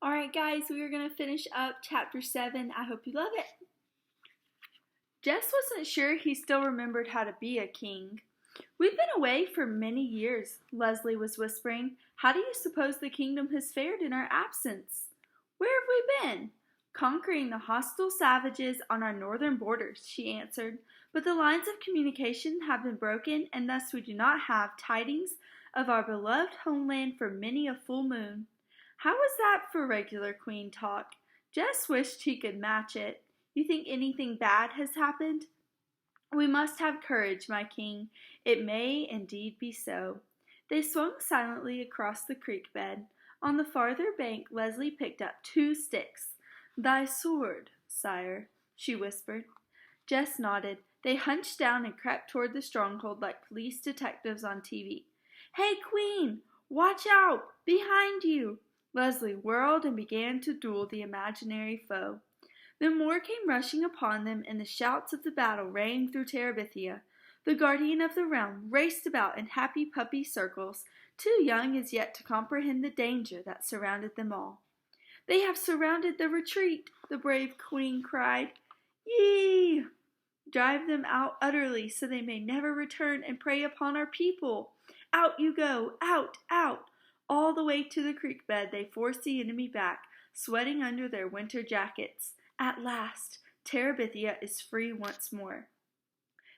Alright guys, we are going to finish up chapter 7. I hope you love it. Jess wasn't sure he still remembered how to be a king. We've been away for many years, Leslie was whispering. How do you suppose the kingdom has fared in our absence? Where have we been? Conquering the hostile savages on our northern borders, she answered. But the lines of communication have been broken, and thus we do not have tidings of our beloved homeland for many a full moon. How was that for regular queen talk? Jess wished he could match it. You think anything bad has happened? We must have courage, my king. It may indeed be so. They swung silently across the creek bed. On the farther bank, Leslie picked up 2 sticks. Thy sword, sire, she whispered. Jess nodded. They hunched down and crept toward the stronghold like police detectives on TV. Hey, queen! Watch out! Behind you! Leslie whirled and began to duel the imaginary foe. Then more came rushing upon them, and the shouts of the battle rang through Terabithia. The guardian of the realm raced about in happy puppy circles, too young as yet to comprehend the danger that surrounded them all. They have surrounded the retreat, the brave queen cried. Yea! Drive them out utterly, so they may never return and prey upon our people. Out you go, out, out! All the way to the creek bed they forced the enemy back, sweating under their winter jackets. At last, Terabithia is free once more.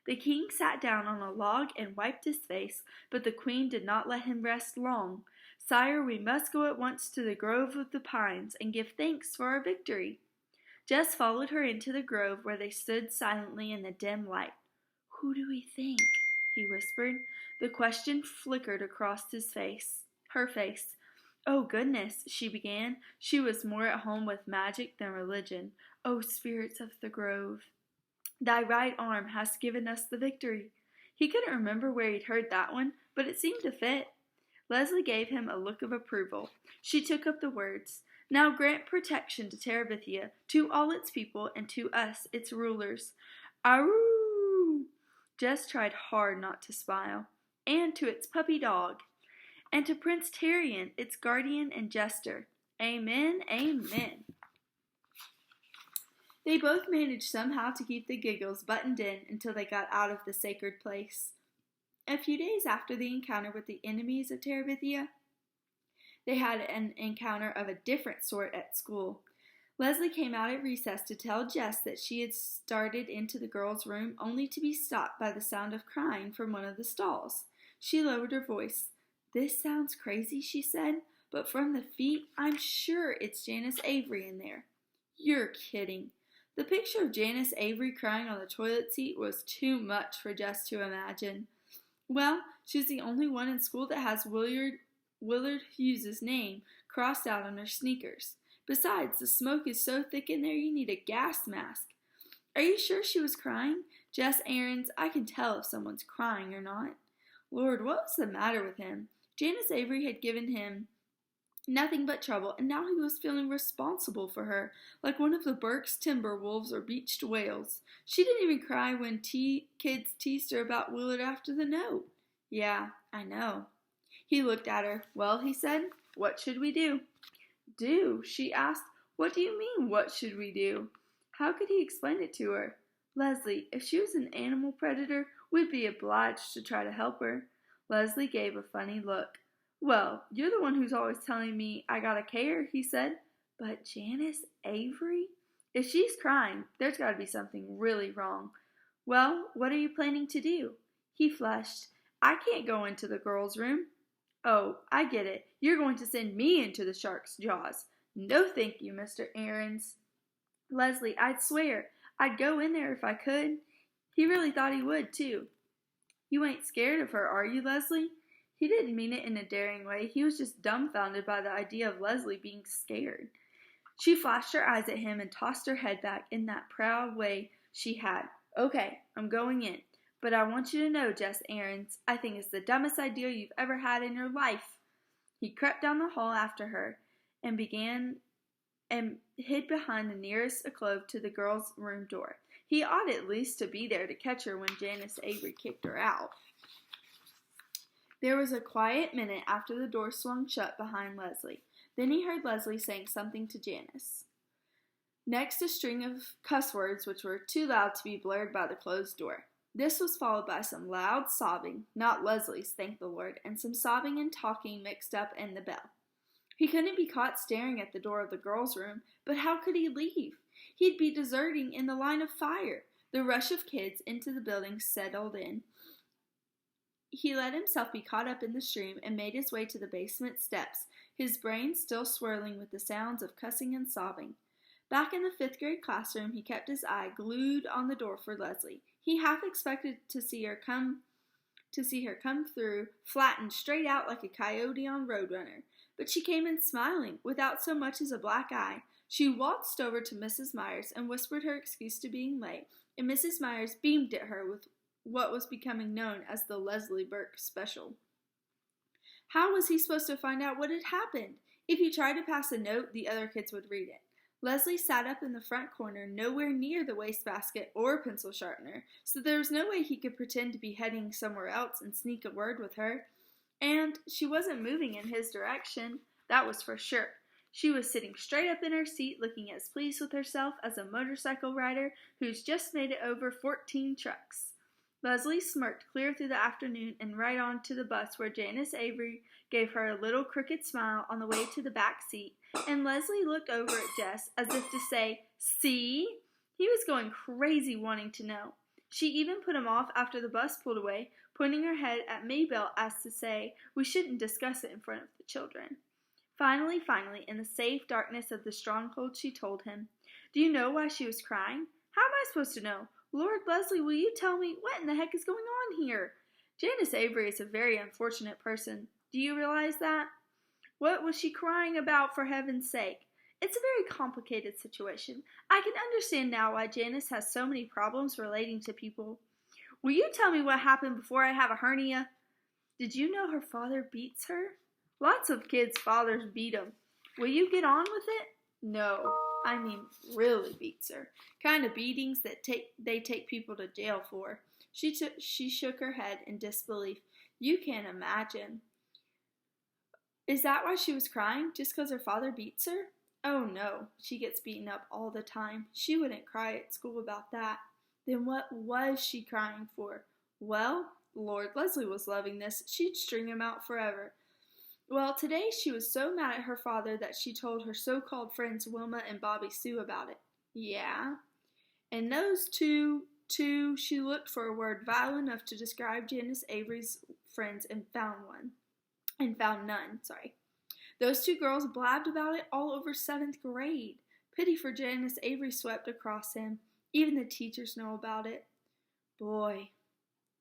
The king sat down on a log and wiped his face, but the queen did not let him rest long. Sire, we must go at once to the grove of the pines and give thanks for our victory. Jess followed her into the grove where they stood silently in the dim light. Who do we think? He whispered. The question flickered across her face. Oh, goodness, she began. She was more at home with magic than religion. Oh, spirits of the grove, thy right arm has given us the victory. He couldn't remember where he'd heard that one, but it seemed to fit. Leslie gave him a look of approval. She took up the words. Now grant protection to Terabithia, to all its people, and to us, its rulers. Aroo! Jess tried hard not to smile. And to its puppy dog. And to Prince Tarian, its guardian and jester. Amen, amen. They both managed somehow to keep the giggles buttoned in until they got out of the sacred place. A few days after the encounter with the enemies of Terabithia, they had an encounter of a different sort at school. Leslie came out at recess to tell Jess that she had started into the girls' room only to be stopped by the sound of crying from one of the stalls. She lowered her voice. This sounds crazy, she said, but from the feet, I'm sure it's Janice Avery in there. You're kidding. The picture of Janice Avery crying on the toilet seat was too much for Jess to imagine. Well, she's the only one in school that has Willard Hughes's name crossed out on her sneakers. Besides, the smoke is so thick in there you need a gas mask. Are you sure she was crying? Jess Aarons, I can tell if someone's crying or not. Lord, what was the matter with him? Janice Avery had given him nothing but trouble, and now he was feeling responsible for her, like one of the Burke's timber wolves or beached whales. She didn't even cry when kids teased her about Willard after the note. Yeah, I know. He looked at her. Well, he said, what should we do? Do? She asked. What do you mean, what should we do? How could he explain it to her? Leslie, if she was an animal predator, we'd be obliged to try to help her. Leslie gave a funny look. Well, you're the one who's always telling me I gotta care, he said. But Janice Avery? If she's crying, there's gotta be something really wrong. Well, what are you planning to do? He flushed. I can't go into the girls' room. Oh, I get it. You're going to send me into the shark's jaws. No thank you, Mr. Aarons. Leslie, I'd swear, I'd go in there if I could. He really thought he would, too. You ain't scared of her, are you, Leslie? He didn't mean it in a daring way. He was just dumbfounded by the idea of Leslie being scared. She flashed her eyes at him and tossed her head back in that proud way she had. Okay, I'm going in. But I want you to know, Jess Aarons, I think it's the dumbest idea you've ever had in your life. He crept down the hall after her and hid behind the nearest alcove to the girls' room door. He ought at least to be there to catch her when Janice Avery kicked her out. There was a quiet minute after the door swung shut behind Leslie. Then he heard Leslie saying something to Janice. Next, a string of cuss words which were too loud to be blurred by the closed door. This was followed by some loud sobbing, not Leslie's, thank the Lord, and some sobbing and talking mixed up in the bell. He couldn't be caught staring at the door of the girls' room, but how could he leave? He'd be deserting in the line of fire. The rush of kids into the building settled in. He let himself be caught up in the stream and made his way to the basement steps, his brain still swirling with the sounds of cussing and sobbing. Back in the 5th grade classroom, he kept his eye glued on the door for Leslie. He half expected to see her come through, flattened straight out like a coyote on Roadrunner. But she came in smiling, without so much as a black eye. She waltzed over to Mrs. Myers and whispered her excuse to being late, and Mrs. Myers beamed at her with what was becoming known as the Leslie Burke special. How was he supposed to find out what had happened? If he tried to pass a note, the other kids would read it. Leslie sat up in the front corner, nowhere near the wastebasket or pencil sharpener, so there was no way he could pretend to be heading somewhere else and sneak a word with her. And she wasn't moving in his direction, that was for sure. She was sitting straight up in her seat, looking as pleased with herself as a motorcycle rider who's just made it over 14 trucks. Leslie smirked clear through the afternoon and right on to the bus where Janice Avery gave her a little crooked smile on the way to the back seat, and Leslie looked over at Jess as if to say, "See?" He was going crazy wanting to know. She even put him off after the bus pulled away, pointing her head at Maybelle as to say, "We shouldn't discuss it in front of the children." Finally, in the safe darkness of the stronghold, she told him. Do you know why she was crying? How am I supposed to know? Lord Leslie, will you tell me what in the heck is going on here? Janice Avery is a very unfortunate person. Do you realize that? What was she crying about, for heaven's sake? It's a very complicated situation. I can understand now why Janice has so many problems relating to people. Will you tell me what happened before I have a hernia? Did you know her father beats her? Lots of kids' fathers beat them. Will you get on with it? No, I mean really beats her. Kind of beatings that they take people to jail for. She shook her head in disbelief. You can't imagine. Is that why she was crying? Just because her father beats her? Oh no, she gets beaten up all the time. She wouldn't cry at school about that. Then what was she crying for? Well, Lord Leslie was loving this. She'd string him out forever. Well, today she was so mad at her father that she told her so-called friends Wilma and Bobby Sue about it. Yeah? And those two, she looked for a word vile enough to describe Janice Avery's friends and found none. Those two girls blabbed about it all over 7th grade. Pity for Janice Avery swept across him. Even the teachers know about it. Boy.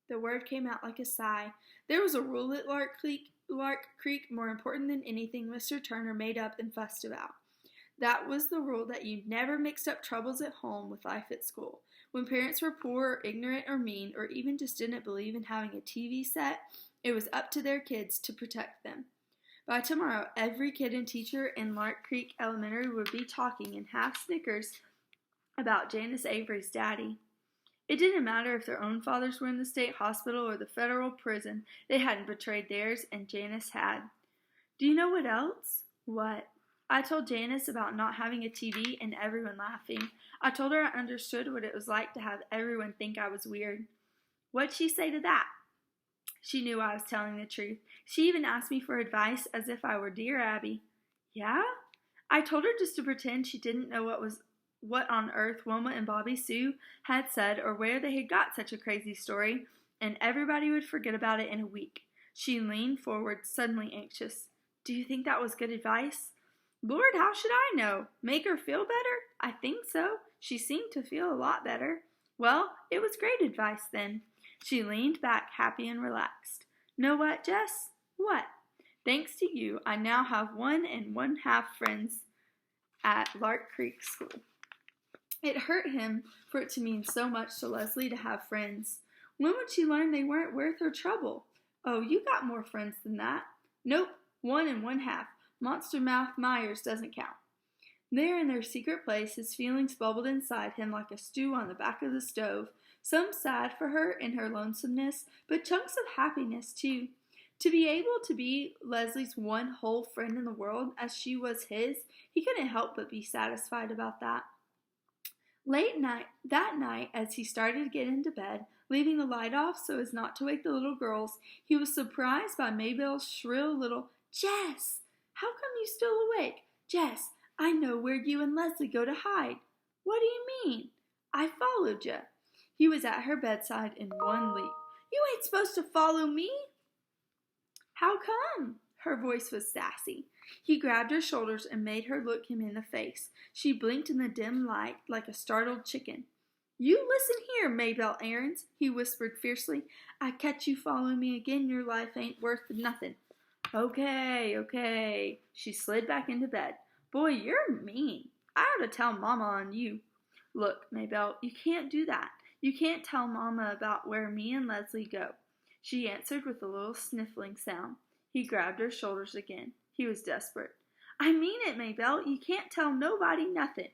The word came out like a sigh. There was a rule at Lark Creek more important than anything Mr. Turner made up and fussed about. That was the rule that you never mixed up troubles at home with life at school. When parents were poor or ignorant or mean or even just didn't believe in having a TV set, it was up to their kids to protect them. By tomorrow, every kid and teacher in Lark Creek Elementary would be talking in half snickers about Janice Avery's daddy. It didn't matter if their own fathers were in the state hospital or the federal prison. They hadn't betrayed theirs, and Janice had. Do you know what else? What? I told Janice about not having a TV and everyone laughing. I told her I understood what it was like to have everyone think I was weird. What'd she say to that? She knew I was telling the truth. She even asked me for advice as if I were Dear Abby. Yeah? I told her just to pretend she didn't know what on earth Wilma and Bobby Sue had said or where they had got such a crazy story, and everybody would forget about it in a week. She leaned forward, suddenly anxious. Do you think that was good advice? Lord, how should I know? Make her feel better? I think so. She seemed to feel a lot better. Well, it was great advice then. She leaned back, happy and relaxed. Know what, Jess? What? Thanks to you, I now have 1 1/2 friends at Lark Creek School. It hurt him for it to mean so much to Leslie to have friends. When would she learn they weren't worth her trouble? Oh, you got more friends than that. Nope, 1 1/2. Monster Mouth Myers doesn't count. There in their secret place, his feelings bubbled inside him like a stew on the back of the stove. Some sad for her in her lonesomeness, but chunks of happiness too. To be able to be Leslie's one whole friend in the world as she was his, he couldn't help but be satisfied about that. That night, as he started to get into bed, leaving the light off so as not to wake the little girls, he was surprised by Maybelle's shrill little, "Jess, how come you still awake? Jess, I know where you and Leslie go to hide." "What do you mean?" "I followed you." He was at her bedside in one leap. "You ain't supposed to follow me." "How come?" Her voice was sassy. He grabbed her shoulders and made her look him in the face. She blinked in the dim light like a startled chicken. "You listen here, Maybelle Aarons," he whispered fiercely. "I catch you following me again, your life ain't worth nothing." Okay. She slid back into bed. "Boy, you're mean. I ought to tell Mama on you." "Look, Maybelle, you can't do that. You can't tell Mama about where me and Leslie go," she answered with a little sniffling sound. He grabbed her shoulders again. He was desperate. "I mean it, Maybelle. You can't tell nobody nothing."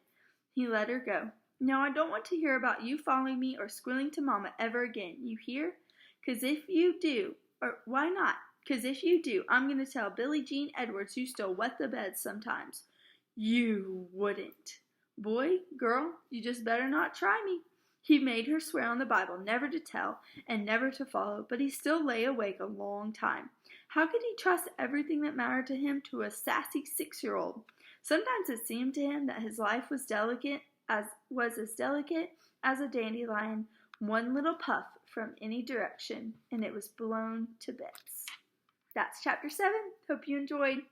He let her go. "Now I don't want to hear about you following me or squealing to Mama ever again. You hear? 'Cause if you do, or why not? 'Cause if you do, I'm going to tell Billie Jean Edwards you still wet the bed sometimes." "You wouldn't." "Boy, girl, you just better not try me." He made her swear on the Bible never to tell and never to follow, but he still lay awake a long time. How could he trust everything that mattered to him to a sassy 6-year-old? Sometimes it seemed to him that his life was as delicate as a dandelion, one little puff from any direction, and it was blown to bits. That's chapter 7. Hope you enjoyed.